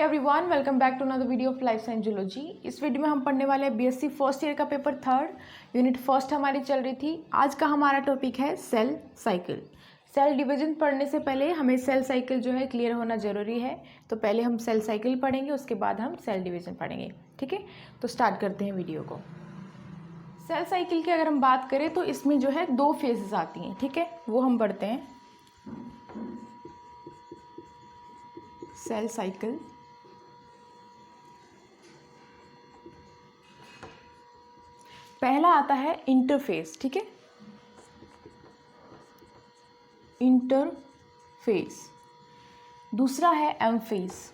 Everyone, welcome back to another video of life science zoology. इस video में हम पढ़ने वाले हैं बीएससी फर्स्ट ईयर का पेपर 3 यूनिट फर्स्ट हमारी चल रही थी। आज का हमारा टॉपिक है सेल साइकिल। सेल डिवीजन पढ़ने से पहले हमें सेल साइकिल जो है क्लियर होना ज़रूरी है। तो पहले हम सेल साइकिल पढ़ेंगे, उसके बाद हम सेल डिवीजन पढ़ेंगे। ठीक है, तो स्टार्ट करते हैं वीडियो को। सेल साइकिल की अगर हम बात करें तो इसमें जो है 2 फेजेस आती हैं। ठीक है, वो हम पढ़ते हैं। सेल साइकिल पहला आता है इंटरफेस। ठीक है, इंटरफेस। दूसरा है एम फेस।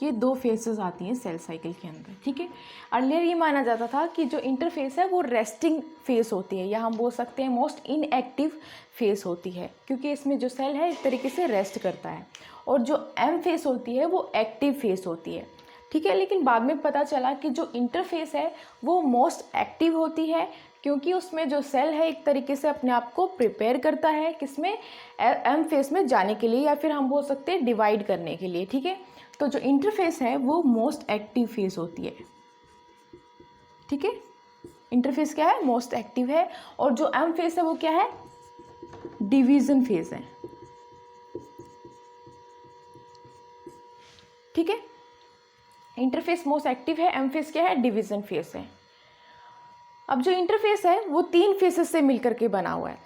ये 2 फेसेस आती हैं सेल साइकिल के अंदर। ठीक है, अर्लियर ये माना जाता था कि जो इंटरफेस है वो रेस्टिंग फेस होती है, या हम बोल सकते हैं मोस्ट इनएक्टिव फेस होती है, क्योंकि इसमें जो सेल है इस तरीके से रेस्ट करता है। और जो एम फेस होती है वो एक्टिव फेस होती है। ठीक है, लेकिन बाद में पता चला कि जो इंटरफेस है वो मोस्ट एक्टिव होती है, क्योंकि उसमें जो सेल है एक तरीके से अपने आप को प्रिपेयर करता है किसमें, एम फेस में जाने के लिए, या फिर हम बोल सकते हैं डिवाइड करने के लिए। ठीक है, तो जो इंटरफेस है वो मोस्ट एक्टिव फेस होती है। ठीक है, इंटरफेस क्या है, मोस्ट एक्टिव है। और जो एम फेस है वो क्या है, डिवीजन फेस है। ठीक है, इंटरफेस मोस्ट एक्टिव है, एम फेस क्या है, डिवीजन फेस है। अब जो इंटरफेस है वो 3 फेसेस से मिलकर के बना हुआ है।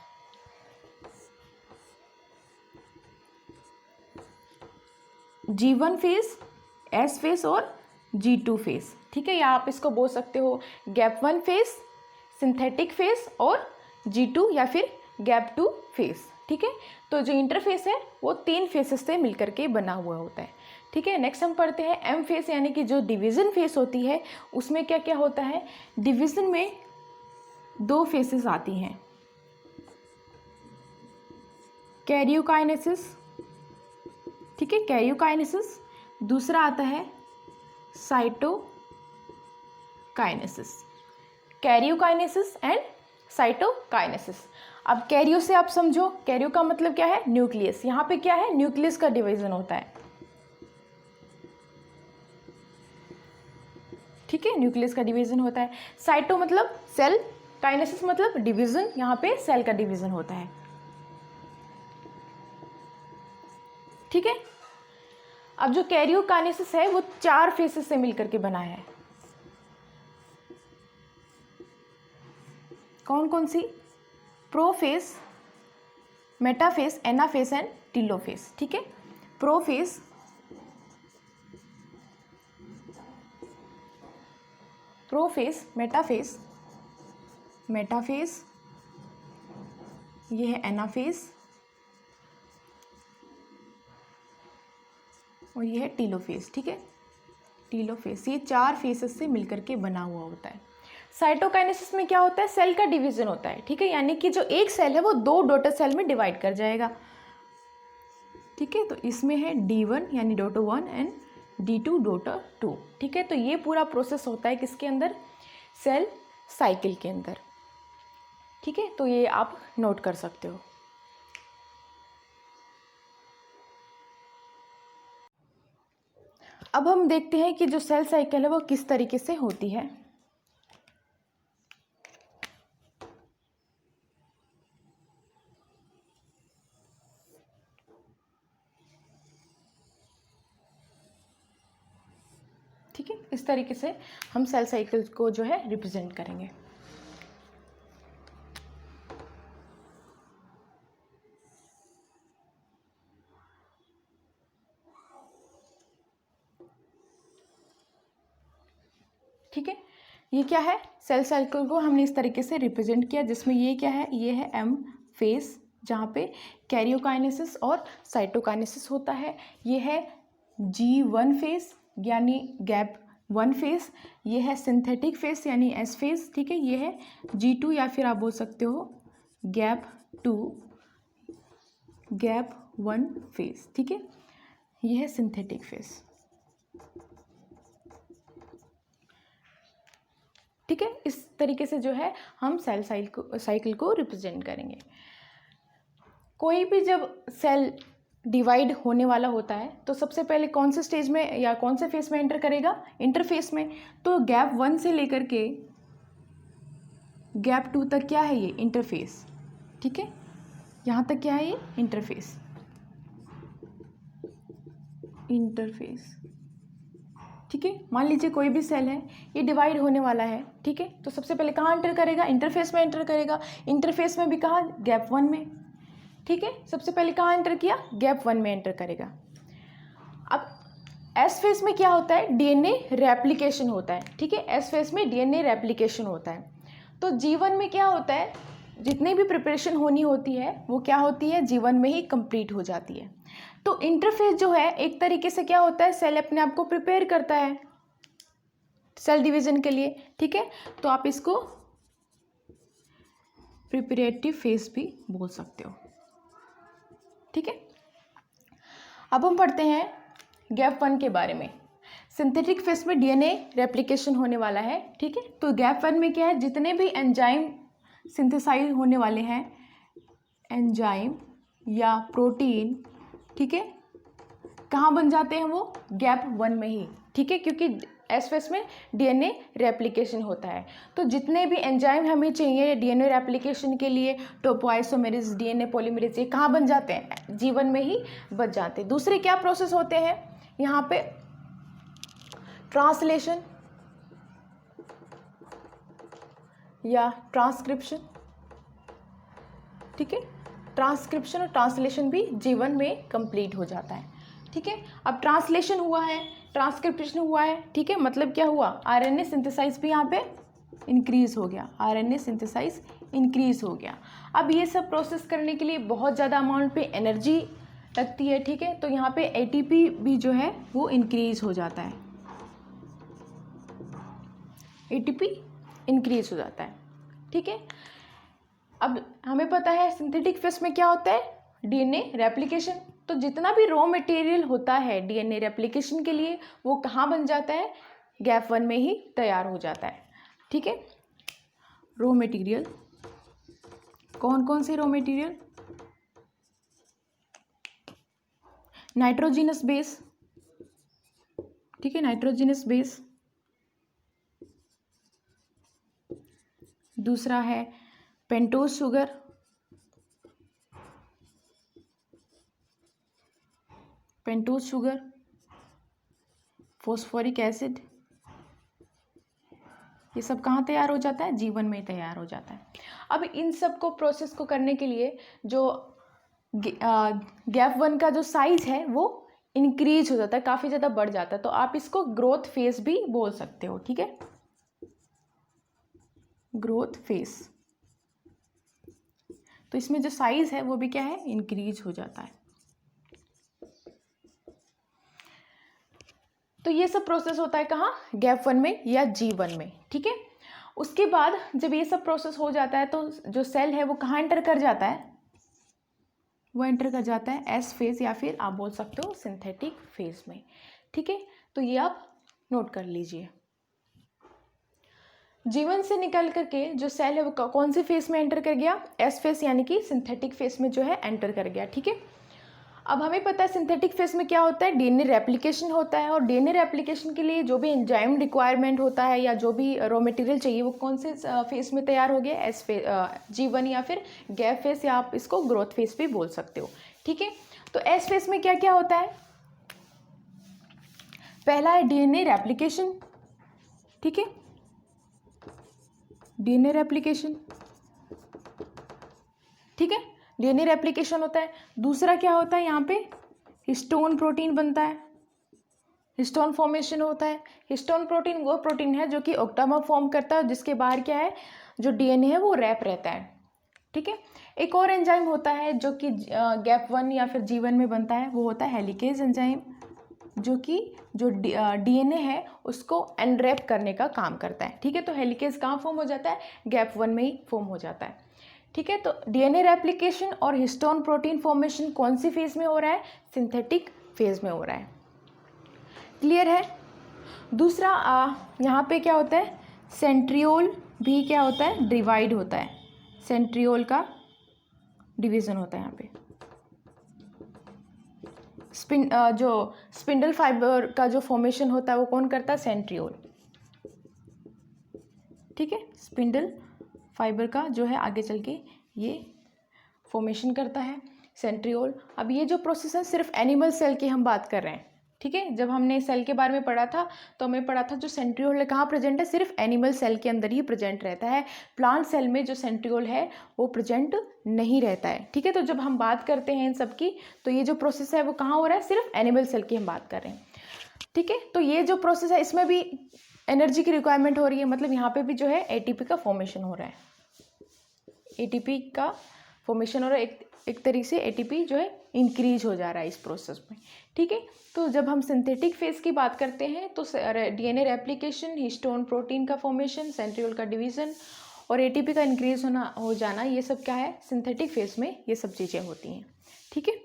G1 फेस, S फेस और G2 फेस। ठीक है, या आप इसको बोल सकते हो गैप 1 फेस, सिंथेटिक फेस और G2 या फिर गैप 2 फेस। ठीक है, तो जो इंटरफेस है वो 3 फेसेस से मिलकर के बना हुआ होता है। ठीक है, नेक्स्ट हम पढ़ते हैं एम फेस, यानी कि जो डिवीज़न फेस होती है उसमें क्या क्या होता है। डिवीज़न में 2 फेसेस आती हैं, कैरियोकाइनेसिस। ठीक है, कैरियोकाइनेसिस। दूसरा आता है साइटोकाइनेसिस। Karyokinesis and cytokinesis. अब कैरियो से आप समझो, कैरियो का मतलब क्या है, न्यूक्लियस। यहाँ पे क्या है, न्यूक्लियस का डिवीजन होता है। ठीक है, न्यूक्लियस का डिवीजन होता है। साइटो मतलब सेल, काइनेसिस मतलब डिवीजन, यहाँ पे सेल का डिवीजन होता है। ठीक है, अब जो कैरियोकाइनेसिस है वो 4 फेसेस से मिलकर के बना है। कौन कौन सी, profess, metaphase, anaphase and telophase. ठीक है, प्रोफेस, प्रोफेस, मेटाफेस, मेटाफेस, ये है एनाफेस और ये है टीलोफेस। ठीक है, टीलोफेस। ये 4 फेसेस से मिलकर के बना हुआ होता है। साइटोकाइनेसिस में क्या होता है, सेल का डिवीजन होता है। ठीक है, यानी कि जो एक सेल है वो 2 डॉटर सेल में डिवाइड कर जाएगा। ठीक है, तो इसमें है D1 यानी डॉटर 1 एंड D2 डॉटर 2। ठीक है, तो ये पूरा प्रोसेस होता है किसके अंदर, सेल साइकिल के अंदर। ठीक है, तो ये आप नोट कर सकते हो। अब हम देखते हैं कि जो सेल साइकिल है वो किस तरीके से होती है। ठीक है, इस तरीके से हम सेल साइकिल को जो है रिप्रेजेंट करेंगे। ठीक है, ये क्या है, सेल साइकिल को हमने इस तरीके से रिप्रेजेंट किया, जिसमें ये क्या है, ये है एम फेस, जहाँ पे कैरियोकाइनेसिस और साइटोकाइनेसिस होता है। ये है G1 फेस यानी गैप 1 फेस। ये है सिंथेटिक फेस यानी S फेस। ठीक है, ये है G2 या फिर आप बोल सकते हो गैप 2, गैप 1 फेस। ठीक है, ये है सिंथेटिक फेस। ठीक है, इस तरीके से जो है हम सेल साइकिल को रिप्रेजेंट करेंगे। कोई भी जब सेल डिवाइड होने वाला होता है तो सबसे पहले कौन से स्टेज में या कौन से फेस में एंटर करेगा, इंटरफेस में। तो गैप 1 से लेकर के गैप 2 तक क्या है, ये इंटरफेस, ठीक है। यहाँ तक क्या है, ये इंटरफेस, ठीक है। मान लीजिए कोई भी सेल है, ये डिवाइड होने वाला है, ठीक है। तो सबसे पहले कहाँ एंटर करेगा, इंटरफेस में एंटर करेगा। इंटरफेस में भी कहाँ, गैप 1 में, ठीक है। सबसे पहले कहाँ एंटर किया, गैप 1 में एंटर करेगा। अब एस फेस में क्या होता है, डीएनए रेप्लिकेशन होता है, ठीक है। एस फेस में डीएनए रेप्लिकेशन होता है। तो जीवन में क्या होता है, जितनी भी प्रिपरेशन होनी होती है वो क्या होती है, जीवन में ही कंप्लीट हो जाती है। तो इंटरफेस जो है एक तरीके से क्या होता है, सेल अपने आप को प्रिपेयर करता है सेल डिवीजन के लिए, ठीक है। तो आप इसको प्रिपरेटिव फेस भी बोल सकते हो, ठीक है। अब हम पढ़ते हैं गैप 1 के बारे में। सिंथेटिक फेस में डीएनए रेप्लिकेशन होने वाला है, ठीक है। तो गैप 1 में क्या है, जितने भी एंजाइम सिंथेसाइज होने वाले हैं, एंजाइम या प्रोटीन, ठीक है, कहाँ बन जाते हैं वो, गैप 1 में ही, ठीक है। क्योंकि एस फेस में डीएनए रेप्लिकेशन होता है। तो जितने भी एंजाइम हमें चाहिए डीएनए रेप्लिकेशन के लिए, टोपोआइसोमेरेज, डीएनए पॉलीमरेज, ये कहाँ बन जाते हैं, जीवन में ही बन जाते हैं। दूसरे क्या प्रोसेस होते हैं यहाँ पे, ट्रांसलेशन या ट्रांसक्रिप्शन, ठीक है। ट्रांसक्रिप्शन और ट्रांसलेशन भी जीवन में कंप्लीट हो जाता है, ठीक है। अब ट्रांसलेशन हुआ है, ट्रांसक्रिप्शन हुआ है, ठीक है। मतलब क्या हुआ, आरएनए सिंथेसाइज भी यहाँ पे इंक्रीज हो गया, आरएनए सिंथेसाइज इंक्रीज हो गया। अब ये सब प्रोसेस करने के लिए बहुत ज़्यादा अमाउंट पे एनर्जी लगती है, ठीक है। तो यहाँ पे एटीपी भी जो है वो इंक्रीज हो जाता है, एटीपी इंक्रीज हो जाता है, ठीक है। अब हमें पता है सिंथेटिक फेस में क्या होता है, डीएनए रेप्लिकेशन। तो जितना भी रॉ मटेरियल होता है डीएनए रेप्लिकेशन के लिए वो कहाँ बन जाता है, गैप 1 में ही तैयार हो जाता है, ठीक है। रॉ मटेरियल कौन कौन से रॉ मटेरियल, नाइट्रोजिनस बेस, ठीक है, नाइट्रोजिनस बेस। दूसरा है pentose sugar, pentose sugar, phosphoric acid, ये सब कहाँ तैयार हो जाता है, जीवन में तैयार हो जाता है। अब इन सब को प्रोसेस को करने के लिए जो गैप 1 का जो साइज है वो इंक्रीज हो जाता है, काफ़ी ज़्यादा बढ़ जाता है। तो आप इसको ग्रोथ फेज भी बोल सकते हो, ठीक है, ग्रोथ फेज। तो इसमें जो साइज है वो भी क्या है, इंक्रीज हो जाता है। तो ये सब प्रोसेस होता है कहाँ, गैप 1 में या G1 में, ठीक है। उसके बाद जब ये सब प्रोसेस हो जाता है तो जो सेल है वो कहाँ एंटर कर जाता है, वो एंटर कर जाता है एस फेज या फिर आप बोल सकते हो सिंथेटिक फेज में, ठीक है। तो ये आप नोट कर लीजिए। जीवन से निकल करके जो सेल है वो कौन से फेज में एंटर कर गया, एस फेज यानी कि सिंथेटिक फेज में जो है एंटर कर गया, ठीक है। अब हमें पता है सिंथेटिक फेज में क्या होता है, डीएनए रेप्लिकेशन होता है। और डीएनए रेप्लिकेशन के लिए जो भी एंजाइम रिक्वायरमेंट होता है या जो भी रॉ मटेरियल चाहिए वो कौन से फेज में तैयार हो गया, एस फेज, G1 या फिर गैप फेज, या आप इसको ग्रोथ फेज भी बोल सकते हो, ठीक है। तो एस फेज में क्या क्या होता है, पहला है डीएनए रेप्लिकेशन, ठीक है, डीएनए रेप्लिकेशन, ठीक है, डीएनए रेप्लिकेशन होता है। दूसरा क्या होता है, यहाँ पे हिस्टोन प्रोटीन बनता है, हिस्टोन फॉर्मेशन होता है। हिस्टोन प्रोटीन वो प्रोटीन है जो कि ऑक्टामर फॉर्म करता है, जिसके बाहर क्या है, जो डीएनए है वो रैप रहता है, ठीक है। एक और एंजाइम होता है जो कि गैप 1 या फिर G1 में बनता है, वो होता है हेलिकेज एंजाइम, जो कि जो डीएनए है उसको अनरैप करने का काम करता है, ठीक है। तो हेलिकेज कहाँ फॉर्म हो जाता है, गैप 1 में ही फॉर्म हो जाता है, ठीक है। तो डीएनए रेप्लिकेशन और हिस्टोन प्रोटीन फॉर्मेशन कौन सी फेज में हो रहा है, सिंथेटिक फेज में हो रहा है, क्लियर है। दूसरा यहाँ पे क्या होता है, सेंट्रियोल भी क्या होता है, डिवाइड होता है, सेंट्रियोल का डिवीज़न होता है यहाँ पे, जो स्पिंडल फाइबर का जो फॉर्मेशन होता है वो कौन करता है? सेंट्रियोल। ठीक है, स्पिंडल फाइबर का जो है आगे चल के ये फॉर्मेशन करता है सेंट्रियोल। अब ये जो प्रोसेस है सिर्फ एनिमल सेल की हम बात कर रहे हैं। ठीक है, जब हमने सेल के बारे में पढ़ा था तो हमें पढ़ा था जो सेंट्रियोल है कहाँ प्रेजेंट है? सिर्फ एनिमल सेल के अंदर ही प्रेजेंट रहता है। प्लांट सेल में जो सेंट्रियोल है वो प्रेजेंट नहीं रहता है। ठीक है, तो जब हम बात करते हैं इन सब की तो ये जो प्रोसेस है वो कहाँ हो रहा है? सिर्फ एनिमल सेल की हम बात कर रहे हैं। ठीक है, तो ये जो प्रोसेस है इसमें भी एनर्जी की रिक्वायरमेंट हो रही है, मतलब यहाँ पे भी जो है एटीपी का फॉर्मेशन हो रहा है। एटीपी का फॉर्मेशन हो रहा है, एक तरीके से एटीपी जो है इंक्रीज हो जा रहा है इस प्रोसेस में। ठीक है, तो जब हम सिंथेटिक फेज की बात करते हैं तो डीएनए रेप्लिकेशन, हिस्टोन प्रोटीन का फॉर्मेशन, सेंट्रियोल का डिवीजन और एटीपी का इंक्रीज हो जाना, ये सब क्या है? सिंथेटिक फेज में ये सब चीज़ें होती हैं। ठीक है,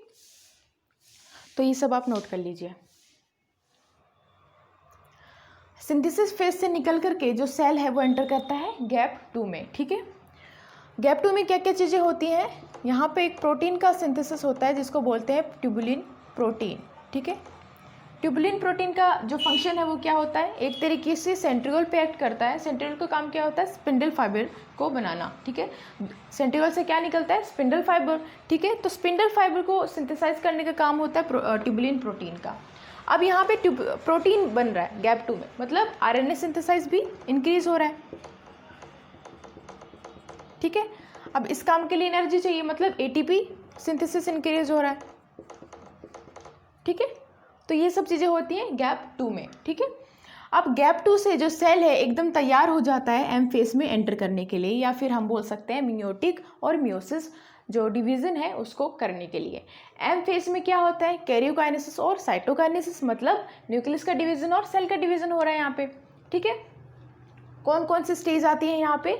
तो ये सब आप नोट कर लीजिए। सिंथेसिस फेज से निकल करके जो सेल है वो एंटर करता है गैप 2 में। ठीक है, गैप 2 में क्या क्या चीज़ें होती हैं? यहाँ पे एक प्रोटीन का सिंथेसिस होता है जिसको बोलते हैं ट्यूबुलिन प्रोटीन। ठीक है, ट्यूबुलिन प्रोटीन का जो फंक्शन है वो क्या होता है? एक तरीके से सेंट्रियोल पे एक्ट करता है। सेंट्रियोल का काम क्या होता है? स्पिंडल फाइबर को बनाना। ठीक है, सेंट्रियोल से क्या निकलता है? Spindle fibre. ठीक है, तो स्पिंडल फाइबर को सिंथेसाइज करने का काम होता है ट्यूबुलिन प्रोटीन का। अब यहाँ पे प्रोटीन बन रहा है गैप 2 में, मतलब आरएनए सिंथेसाइज भी इंक्रीज हो रहा है। ठीक है, अब इस काम के लिए एनर्जी चाहिए, मतलब एटीपी सिंथेसिस इंक्रीज हो रहा है। ठीक है, तो ये सब चीज़ें होती हैं गैप 2 में। ठीक है, अब गैप 2 से जो सेल है एकदम तैयार हो जाता है एम फेज में एंटर करने के लिए, या फिर हम बोल सकते हैं मियोटिक और मियोसिस जो डिवीजन है उसको करने के लिए। एम फेज में क्या होता है? कैरियोकाइनेसिस और साइटोकाइनेसिस, मतलब न्यूक्लियस का डिवीजन और सेल का डिवीजन हो रहा है यहाँ पे। ठीक है, कौन कौन सी स्टेज आती है यहाँ पे?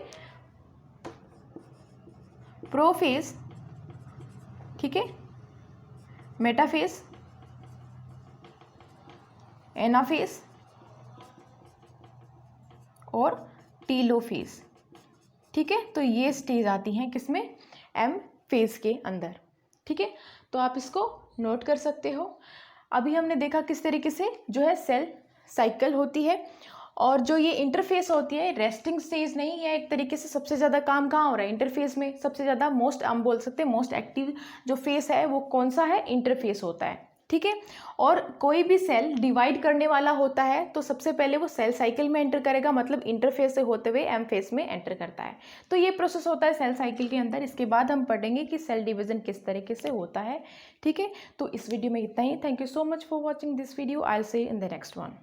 प्रोफेज, ठीक है, मेटाफेज, एनाफेज और टीलोफेज। ठीक है, तो ये स्टेज आती हैं किसमें? एम फेज के अंदर। ठीक है, तो आप इसको नोट कर सकते हो। अभी हमने देखा किस तरीके से जो है सेल साइकिल होती है, और जो ये इंटरफेस होती है रेस्टिंग स्टेज नहीं है। एक तरीके से सबसे ज़्यादा काम कहाँ हो रहा है? इंटरफेस में। सबसे ज़्यादा हम बोल सकते हैं मोस्ट एक्टिव जो फेस है वो कौन सा है? इंटरफेस होता है। ठीक है, और कोई भी सेल डिवाइड करने वाला होता है तो सबसे पहले वो सेल साइकिल में एंटर करेगा, मतलब इंटरफेस से होते हुए एम फेस में एंटर करता है। तो ये प्रोसेस होता है सेल साइकिल के अंदर। इसके बाद हम पढ़ेंगे कि सेल डिवीजन किस तरीके से होता है। ठीक है, तो इस वीडियो में इतना ही। Thank you so much for watching this video. I will see you in the next one.